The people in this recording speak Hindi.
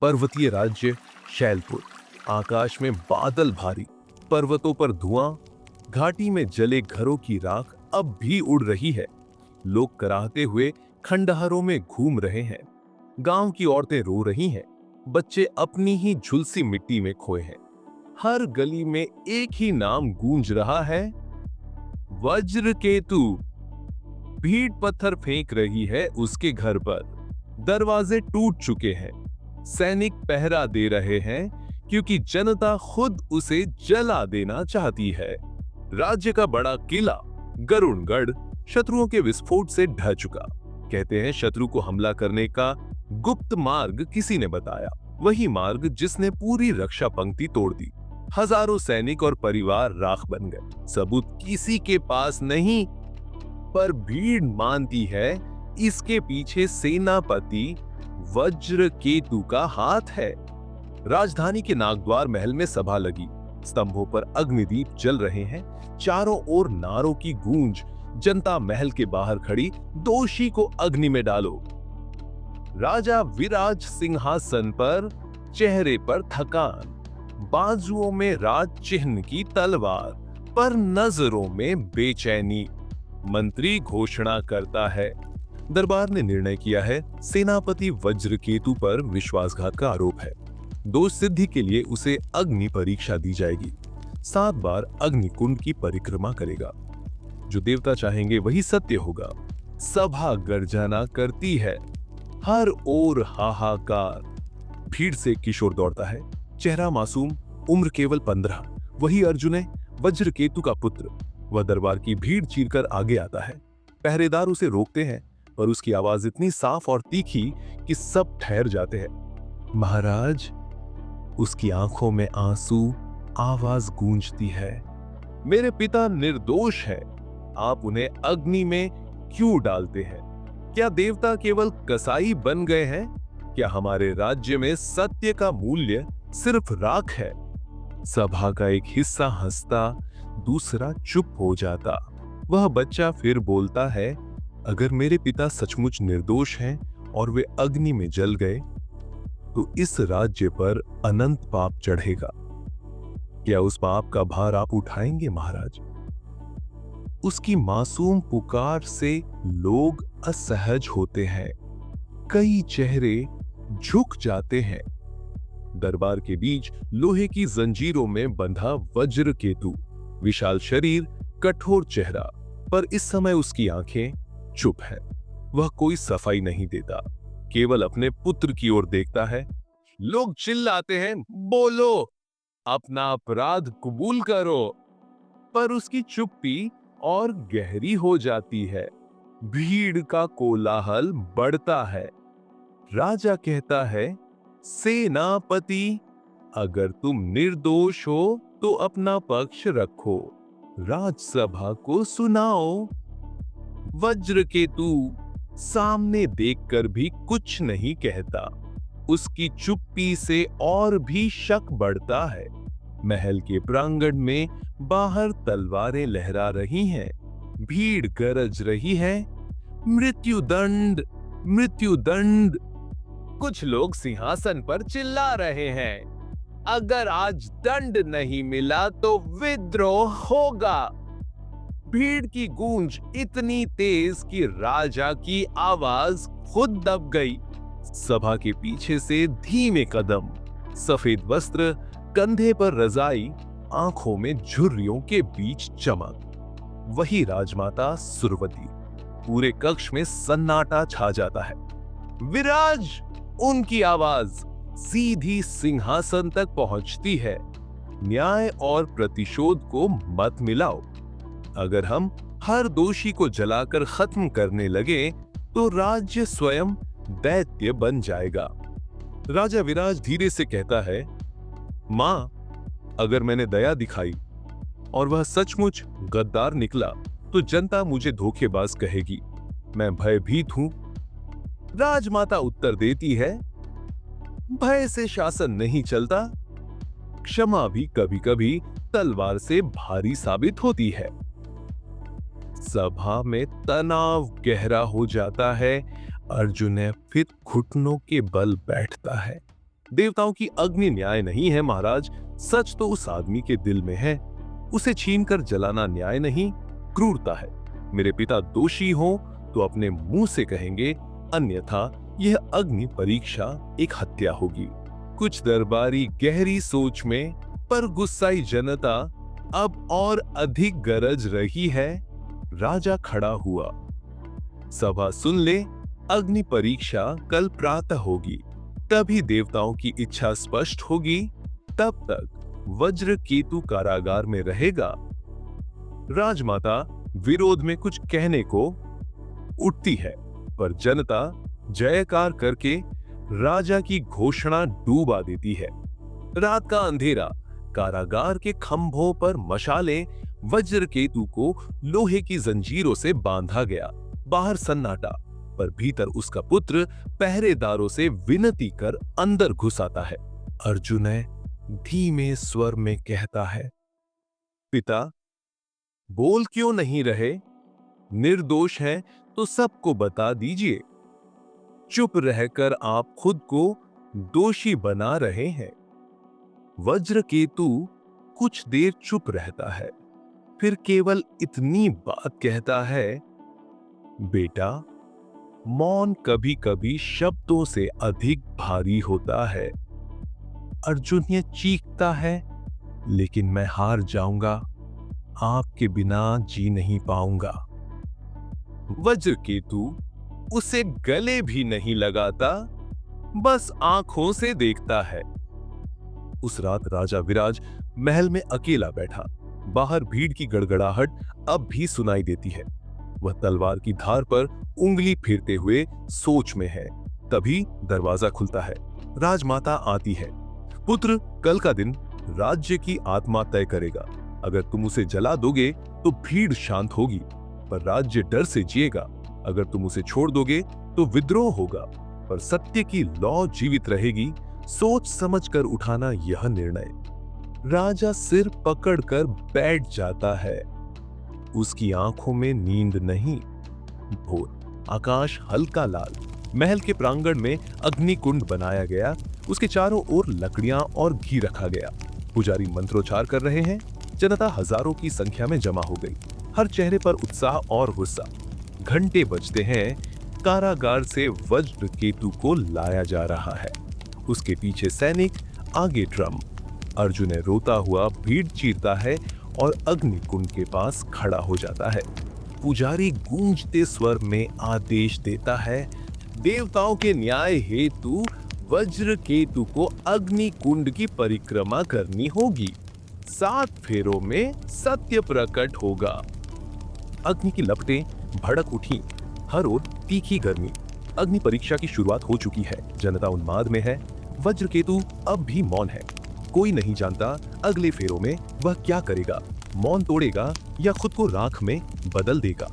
पर्वतीय राज्य शैलपुर। आकाश में बादल भारी, पर्वतों पर धुआं, घाटी में जले घरों की राख अब भी उड़ रही है। लोग कराहते हुए खंडहरों में घूम रहे हैं। गांव की औरतें रो रही हैं। बच्चे अपनी ही झुलसी मिट्टी में खोए हैं। हर गली में एक ही नाम गूंज रहा है, वज्र केतु। भीड़ पत्थर फेंक रही है उसके घर पर। दरवाजे टूट चुके हैं। सैनिक पहरा दे रहे हैं क्योंकि जनता खुद उसे जला देना चाहती है। राज्य का बड़ा किला गरुड़गढ़ शत्रुओं के विस्फोट से ढह चुका। कहते हैं शत्रु को हमला करने का गुप्त मार्ग किसी ने बताया, वही मार्ग जिसने पूरी रक्षा पंक्ति तोड़ दी। हजारों सैनिक और परिवार राख बन गए। सबूत किसी के पास नहीं, पर भीड़ मानती है इसके पीछे सेनापति वज्र केतु का हाथ है। राजधानी के नागद्वार महल में सभा लगी। स्तंभों पर अग्निदीप जल रहे हैं। चारों ओर नारों की गूंज। जनता महल के बाहर खड़ी, दोषी को अग्नि में डालो। राजा विराज सिंहासन पर, चेहरे पर थकान, बाजुओं में राज चिन्ह की तलवार, पर नजरों में बेचैनी। मंत्री घोषणा करता है, दरबार ने निर्णय किया है, सेनापति वज्रकेतु पर विश्वासघात का आरोप है। दोष सिद्धि के लिए उसे अग्नि परीक्षा दी जाएगी। 7 बार अग्निकुंड की परिक्रमा करेगा। जो देवता चाहेंगे वही सत्य होगा। सभा गर्जना करती है। हर ओर हाहाकार। भीड़ से किशोर दौड़ता है। चेहरा मासूम, उम्र केवल 15। वही अर्जुन है, वज्रकेतु का पुत्र। वह दरबार की भीड़ चीरकर आगे आता है। पहरेदार उसे रोकते हैं, पर उसकी आवाज इतनी साफ और तीखी कि सब ठहर जाते हैं। महाराज। उसकी आंखों में आंसू, आवाज गूंजती है, मेरे पिता निर्दोष है। आप उन्हें अग्नि में क्यों डालते हैं? क्या देवता केवल कसाई बन गए हैं? क्या हमारे राज्य में सत्य का मूल्य सिर्फ राख है? सभा का एक हिस्सा हंसता, दूसरा चुप हो जाता। वह बच्चा फिर बोलता है, अगर मेरे पिता सचमुच निर्दोष हैं और वे अग्नि में जल गए, तो इस राज्य पर अनंत पाप चढ़ेगा। क्या उस पाप का भार आप उठाएंगे महाराज? उसकी मासूम पुकार से लोग असहज होते हैं। कई चेहरे झुक जाते हैं। दरबार के बीच लोहे की जंजीरों में बंधा वज्र केतु, विशाल शरीर, कठोर चेहरा, पर इस समय उसकी आंखें चुप है। वह कोई सफाई नहीं देता, केवल अपने पुत्र की ओर देखता है। लोग चिल्लाते हैं, बोलो, अपना अपराध कबूल करो। पर उसकी चुप्पी और गहरी हो जाती है। भीड़ का कोलाहल बढ़ता है। राजा कहता है, सेनापति, अगर तुम निर्दोष हो तो अपना पक्ष रखो, राजसभा को सुनाओ। वज्रकेतु सामने देखकर भी कुछ नहीं कहता। उसकी चुप्पी से और भी शक बढ़ता है। महल के प्रांगण में बाहर तलवारें लहरा रही हैं। भीड़ गरज रही है, मृत्युदंड, मृत्युदंड। कुछ लोग सिंहासन पर चिल्ला रहे हैं, अगर आज दंड नहीं मिला तो विद्रोह होगा। भीड़ की गूंज इतनी तेज कि राजा की आवाज खुद दब गई। सभा के पीछे से धीमे कदम, सफेद वस्त्र, कंधे पर रजाई, आंखों में झुर्रियों के बीच चमक। वही राजमाता सुरवती। पूरे कक्ष में सन्नाटा छा जाता है। विराज! उनकी आवाज सीधी सिंहासन तक पहुंचती है। न्याय और प्रतिशोध को मत मिलाओ। अगर हम हर दोषी को जलाकर खत्म करने लगे तो राज्य स्वयं दैत्य बन जाएगा। राजा विराज धीरे से कहता है, मां, अगर मैंने दया दिखाई और वह सचमुच गद्दार निकला तो जनता मुझे धोखेबाज कहेगी। मैं भयभीत हूं। राजमाता उत्तर देती है, भय से शासन नहीं चलता। क्षमा भी कभी-कभी तलवार से भारी साबित होती है। सभा में तनाव गहरा हो जाता है। अर्जुन फिर घुटनों के बल बैठता है। देवताओं की अग्नि न्याय नहीं है महाराज, सच तो उस आदमी के दिल में है। उसे छीनकर जलाना न्याय नहीं, क्रूरता है। मेरे पिता दोषी हो तो अपने मुंह से कहेंगे, अन्यथा यह अग्नि परीक्षा एक हत्या होगी। कुछ दरबारी गहरी सोच में, पर गुस्साई जनता अब और अधिक गरज रही है। राजा खड़ा हुआ, सभा सुन ले, अग्नि परीक्षा कल प्रातः होगी, तभी देवताओं की इच्छा स्पष्ट होगी। तब तक वज्र केतु कारागार में रहेगा। राजमाता विरोध में कुछ कहने को उठती है, पर जनता जयकार करके राजा की घोषणा डूबा देती है। रात का अंधेरा, कारागार के खंभों पर मशालें, वज्रकेतु को लोहे की जंजीरों से बांधा गया। बाहर सन्नाटा, पर भीतर उसका पुत्र पहरेदारों से विनती कर अंदर घुस आता है। अर्जुन धीमे स्वर में कहता है, पिता बोल क्यों नहीं रहे? निर्दोष हैं तो सबको बता दीजिए। चुप रहकर आप खुद को दोषी बना रहे हैं। वज्रकेतु कुछ देर चुप रहता है, फिर केवल इतनी बात कहता है, बेटा, मौन कभी कभी शब्दों से अधिक भारी होता है। अर्जुन ये चीखता है, लेकिन मैं हार जाऊंगा, आपके बिना जी नहीं पाऊंगा। वज्रकेतु उसे गले भी नहीं लगाता, बस आंखों से देखता है। उस रात राजा विराज महल में अकेला बैठा। बाहर भीड़ की गड़गड़ाहट अब भी सुनाई देती है। वह तलवार की धार पर उंगली फेरते हुए सोच में है। तभी दरवाजा खुलता है। राजमाता आती है। पुत्र, कल का दिन राज्य की आत्मा तय करेगा। अगर तुम उसे जला दोगे तो भीड़ शांत होगी, पर राज्य डर से जिएगा। अगर तुम उसे छोड़ दोगे तो विद्रोह होगा, पर सत्य की लौ जीवित रहेगी। सोच समझकर उठाना यह निर्णय। राजा सिर पकड़कर बैठ जाता है। उसकी आंखों में नींद नहीं। भोर, आकाश हल्का लाल। महल के प्रांगण में अग्निकुंड बनाया गया। उसके चारों ओर लकड़ियां और घी रखा गया। पुजारी मंत्रोच्चार कर रहे हैं। जनता हजारों की संख्या में जमा हो गई। हर चेहरे पर उत्साह और गुस्सा। घंटे बजते हैं। कारागार से वज्रकेतु को लाया जा रहा है। उसके पीछे सैनिक, आगे ड्रम। अर्जुन रोता हुआ भीड़ चीरता है और अग्निकुंड के पास खड़ा हो जाता है। पुजारी गूंजते स्वर में आदेश देता है, देवताओं के न्याय हेतु वज्रकेतु को अग्निकुंड की परिक्रमा करनी होगी। 7 फेरों में सत्य प्रकट होगा। अग्नि की लपटें भड़क उठी। हर ओर तीखी गर्मी। अग्नि परीक्षा की शुरुआत हो चुकी है। जनता उन्माद में है। वज्रकेतु अब भी मौन है। कोई नहीं जानता अगले फेरों में वह क्या करेगा, मौन तोड़ेगा या खुद को राख में बदल देगा।